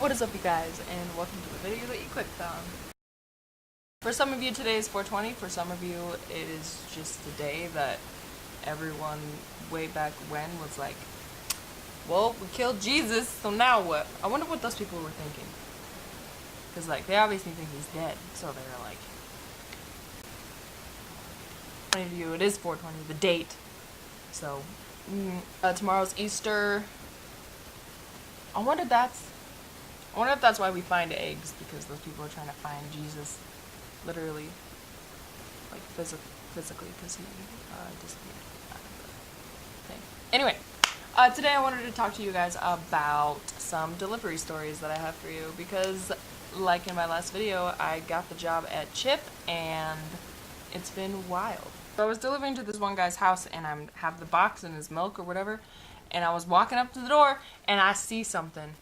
What is up, you guys, and welcome to the video that you clicked on. For some of you, today is 420. For some of you, it is just the day that everyone way back when was like, well, we killed Jesus, so now what? I wonder what those people were thinking. Because, like, they obviously think he's dead, so they're like... For many of you, it is 420, the date. So, tomorrow's Easter. I wonder if that's why we find eggs, because those people are trying to find Jesus, literally, like physically, because he disappeared out of the thing. Anyway, today I wanted to talk to you guys about some delivery stories that I have for you, because, like in my last video, I got the job at Chip, and it's been wild. So I was delivering to this one guy's house, and I have the box and his milk or whatever, and I was walking up to the door, and I see someone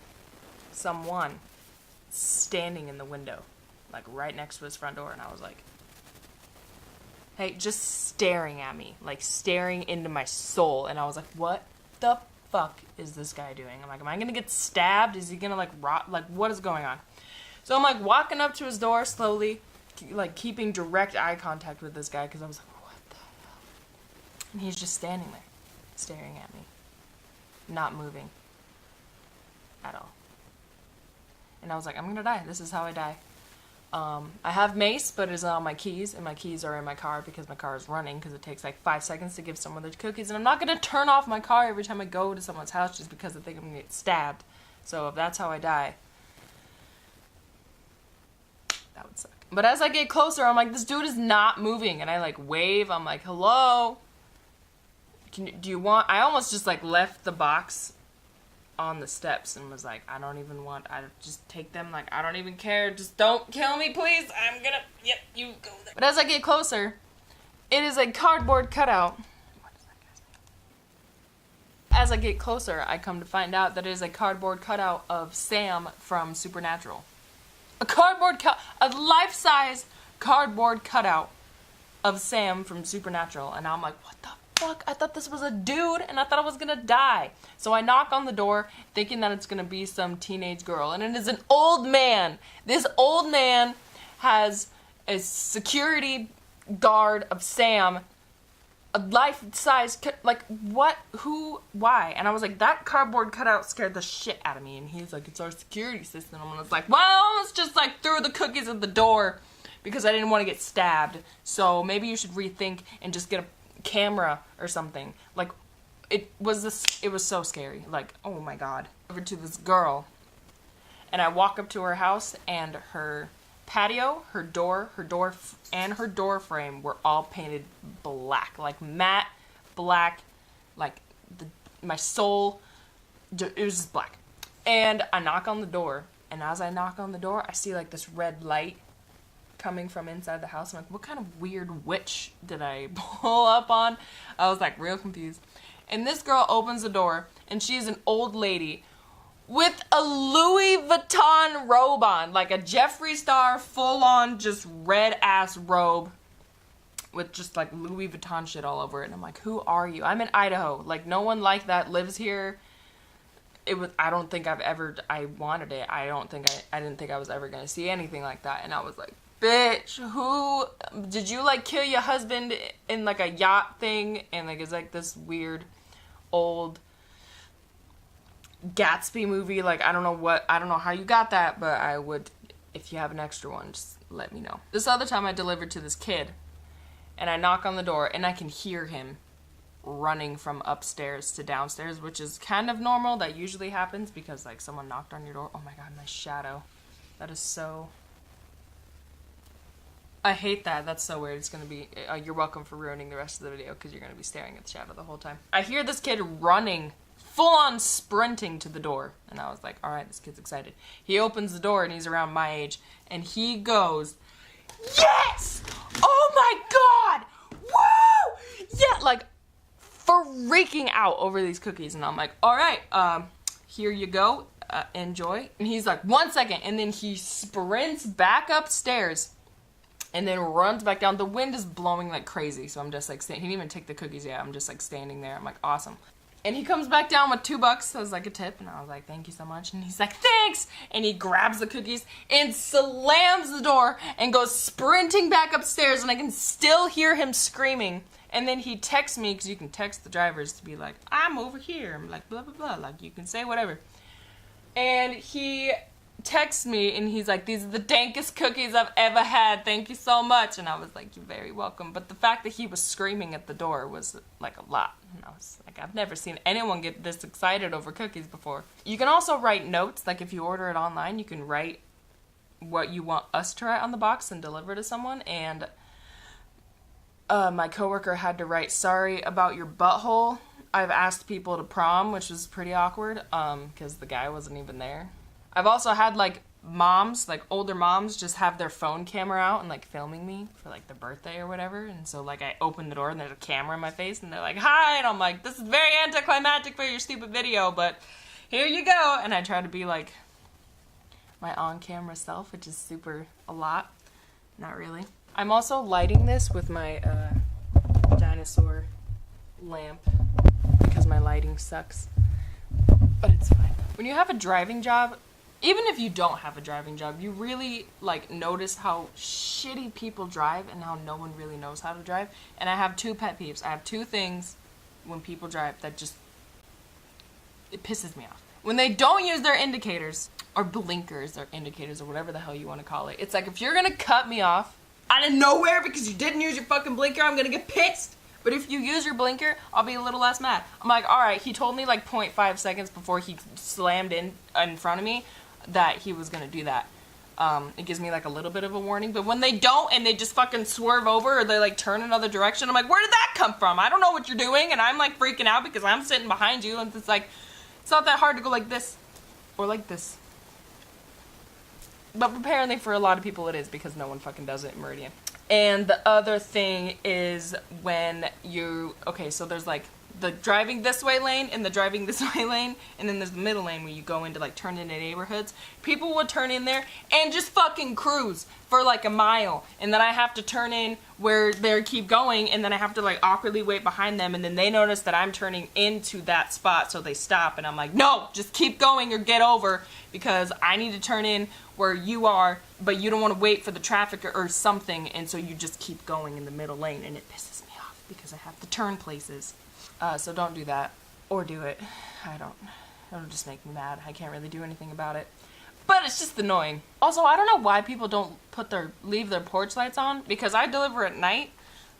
standing in the window, like right next to his front door, and I was like, hey, just staring at me, like staring into my soul, and I was like, what the fuck is this guy doing? I'm like, am I gonna get stabbed? Is he gonna like rot? Like, what is going on? So I'm like walking up to his door slowly, like keeping direct eye contact with this guy, because I was like, what the hell? And he's just standing there, staring at me, not moving at all. And I was like, I'm gonna die. This is how I die. I have mace, but it's on my keys, and my keys are in my car because my car is running, because it takes like 5 seconds to give someone their cookies, and I'm not gonna turn off my car every time I go to someone's house just because I think I'm gonna get stabbed. So if that's how I die, that would suck. But as I get closer, I'm like, this dude is not moving, and I like wave. I'm like, hello? Do you want? I almost just like left the box on the steps and was like, I just take them, like, I don't even care, just don't kill me, please, I'm gonna, yep, you go there. But as I get closer, it is a cardboard cutout. What is that guy's name? As I get closer, I come to find out that it is a cardboard cutout of Sam from Supernatural. A life-size cardboard cutout of Sam from Supernatural, and I'm like, what the fuck? I thought this was a dude, and I thought I was gonna die. So I knock on the door, thinking that it's gonna be some teenage girl, and it is an old man. This old man has a security guard of Sam, a life-size, like, what, who, why? And I was like, that cardboard cutout scared the shit out of me, and he's like, it's our security system, and I was like, well, I almost just, like, threw the cookies at the door, because I didn't want to get stabbed, so maybe you should rethink and just get a camera or something. Like, it was so scary, like, oh my god. Over to this girl, and I walk up to her house, and her patio, her door and her door frame were all painted black, like matte black, like my soul, it was just black. And I knock on the door, and as I knock on the door, I see like this red light coming from inside the house. I'm like, what kind of weird witch did I pull up on? I was like real confused. And this girl opens the door, and she's an old lady with a Louis Vuitton robe on, like a Jeffree Star full-on just red-ass robe with just like Louis Vuitton shit all over it. And I'm like, who are you? I'm in Idaho. Like, no one like that lives here. I don't think I wanted it. I didn't think I was ever gonna see anything like that. And I was like, bitch, who did you like kill your husband in like a yacht thing? And like it's like this weird old Gatsby movie. Like, I don't know how you got that, but I would, if you have an extra one, just let me know. This other time I delivered to this kid, and I knock on the door, and I can hear him running from upstairs to downstairs, which is kind of normal. That usually happens because like someone knocked on your door. Oh my god, my shadow. That is so... I hate that. That's so weird. It's gonna be... you're welcome for ruining the rest of the video, because you're gonna be staring at the shadow the whole time. I hear this kid running, full-on sprinting to the door, and I was like, alright, this kid's excited. He opens the door, and he's around my age, and he goes, yes! Oh my god! Woo! Yeah! Like, freaking out over these cookies, and I'm like, alright, here you go, enjoy. And he's like, 1 second, and then he sprints back upstairs, and then runs back down. The wind is blowing like crazy, so I'm just like, he didn't even take the cookies yet. I'm just like standing there. I'm like, awesome. And he comes back down with $2 as like a tip, and I was like, thank you so much. And he's like, thanks! And he grabs the cookies and slams the door and goes sprinting back upstairs, and I can still hear him screaming. And then he texts me, because you can text the drivers to be like, I'm over here. I'm like, blah, blah, blah. Like, you can say whatever. And he texts me, and he's like, these are the dankest cookies I've ever had. Thank you so much. And I was like, you're very welcome. But the fact that he was screaming at the door was, like, a lot. And I was like, I've never seen anyone get this excited over cookies before. You can also write notes. Like, if you order it online, you can write what you want us to write on the box and deliver to someone. And my coworker had to write, sorry about your butthole. I've asked people to prom, which was pretty awkward, because the guy wasn't even there. I've also had, like, moms, like, older moms just have their phone camera out and, like, filming me for, like, their birthday or whatever. And so, like, I open the door and there's a camera in my face and they're like, hi! And I'm like, this is very anticlimactic for your stupid video, but here you go! And I try to be, like, my on-camera self, which is super a lot. Not really. I'm also lighting this with my, dinosaur lamp because my lighting sucks. But it's fine. When you have a driving job, even if you don't have a driving job, you really, like, notice how shitty people drive and how no one really knows how to drive. And I have 2 pet peeves. I have 2 things when people drive that just, it pisses me off. When they don't use their indicators, or blinkers, or indicators, or whatever the hell you want to call it. It's like, if you're gonna cut me off out of nowhere because you didn't use your fucking blinker, I'm gonna get pissed. But if you use your blinker, I'll be a little less mad. I'm like, alright, he told me like 0.5 seconds before he slammed in front of me that he was gonna do that. It gives me like a little bit of a warning. But when they don't and they just fucking swerve over or they like turn another direction, I'm like, where did that come from? I don't know what you're doing. And I'm like freaking out because I'm sitting behind you and it's like, it's not that hard to go like this or like this. But apparently for a lot of people it is because no one fucking does it in Meridian. And the other thing is when you, okay, so there's like the driving this way lane and the driving this way lane, and then there's the middle lane where you go into like turn into neighborhoods. People would turn in there and just fucking cruise for like a mile, and then I have to turn in where they keep going, and then I have to like awkwardly wait behind them, and then they notice that I'm turning into that spot, so they stop, and I'm like, no, just keep going or get over, because I need to turn in where you are, but you don't want to wait for the traffic or something, and so you just keep going in the middle lane, and it pisses me off because I have to turn places. So don't do that. Or do it. It'll just make me mad. I can't really do anything about it. But it's just annoying. Also, I don't know why people don't leave their porch lights on, because I deliver at night,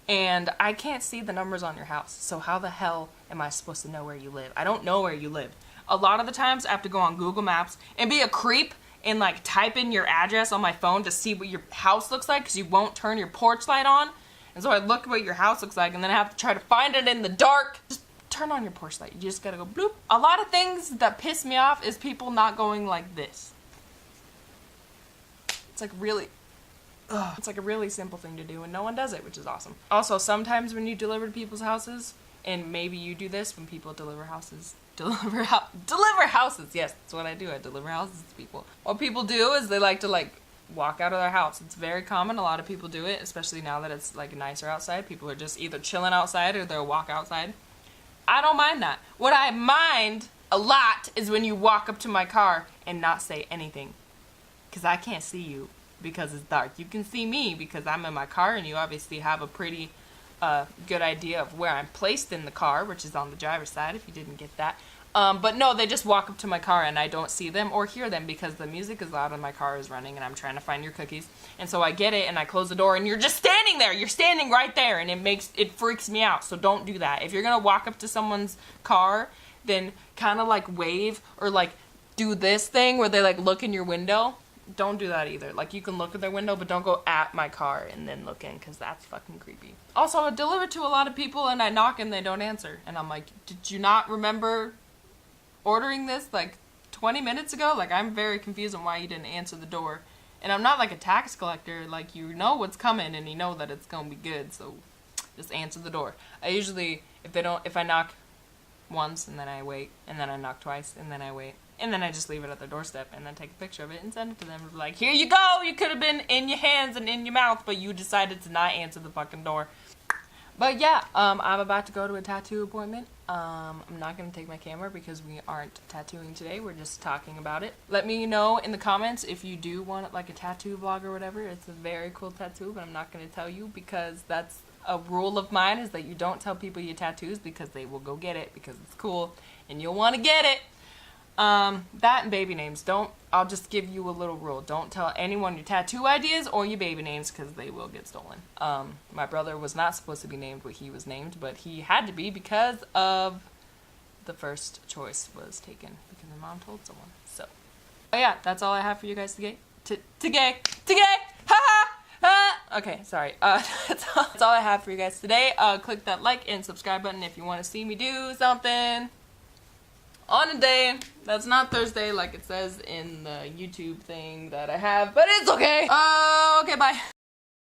and I can't see the numbers on your house. So how the hell am I supposed to know where you live? I don't know where you live. A lot of the times I have to go on Google Maps and be a creep and like type in your address on my phone to see what your house looks like, because you won't turn your porch light on. And so I look at what your house looks like, and then I have to try to find it in the dark. Just turn on your porch light. You just gotta go bloop. A lot of things that piss me off is people not going like this. It's like really, it's like a really simple thing to do, and no one does it, which is awesome. Also, sometimes when you deliver to people's houses, and maybe you do this when people deliver houses. Deliver houses. Yes, that's what I do. I deliver houses to people. What people do is they like to like walk out of their house. It's very common. A lot of people do it, especially now that it's like nicer outside. People are just either chilling outside or they'll walk outside. I don't mind that. What I mind a lot is when you walk up to my car and not say anything, because I can't see you because it's dark. You can see me because I'm in my car, and you obviously have a pretty good idea of where I'm placed in the car, which is on the driver's side, if you didn't get that. But no, they just walk up to my car and I don't see them or hear them because the music is loud and my car is running and I'm trying to find your cookies. And so I get it and I close the door and you're just standing there. You're standing right there, and it freaks me out. So don't do that. If you're gonna walk up to someone's car, then kind of like wave or like do this thing where they like look in your window. Don't do that either. Like, you can look at their window, but don't go at my car and then look in, because that's fucking creepy. Also, I deliver to a lot of people and I knock and they don't answer. And I'm like, did you not remember ordering this like 20 minutes ago? Like, I'm very confused on why you didn't answer the door. And I'm not like a tax collector. Like, you know what's coming and you know that it's gonna be good, so just answer the door. I usually, if I knock once and then I wait, and then I knock twice and then I wait, and then I just leave it at their doorstep and then take a picture of it and send it to them. Like, here you go! You could have been in your hands and in your mouth, but you decided to not answer the fucking door. But yeah, I'm about to go to a tattoo appointment. I'm not going to take my camera because we aren't tattooing today. We're just talking about it. Let me know in the comments if you do want like a tattoo vlog or whatever. It's a very cool tattoo, but I'm not going to tell you because that's a rule of mine, is that you don't tell people your tattoos because they will go get it because it's cool and you'll want to get it. That and baby names. I'll just give you a little rule. Don't tell anyone your tattoo ideas or your baby names because they will get stolen. My brother was not supposed to be named what he was named, but he had to be because of the first choice was taken because my mom told someone. So, oh yeah, that's all I have for you guys today. Today. Ha ha ha. Okay, sorry. That's all I have for you guys today. Click that like and subscribe button if you want to see me do something on a day that's not Thursday like it says in the YouTube thing that I have, but it's okay. Okay, bye.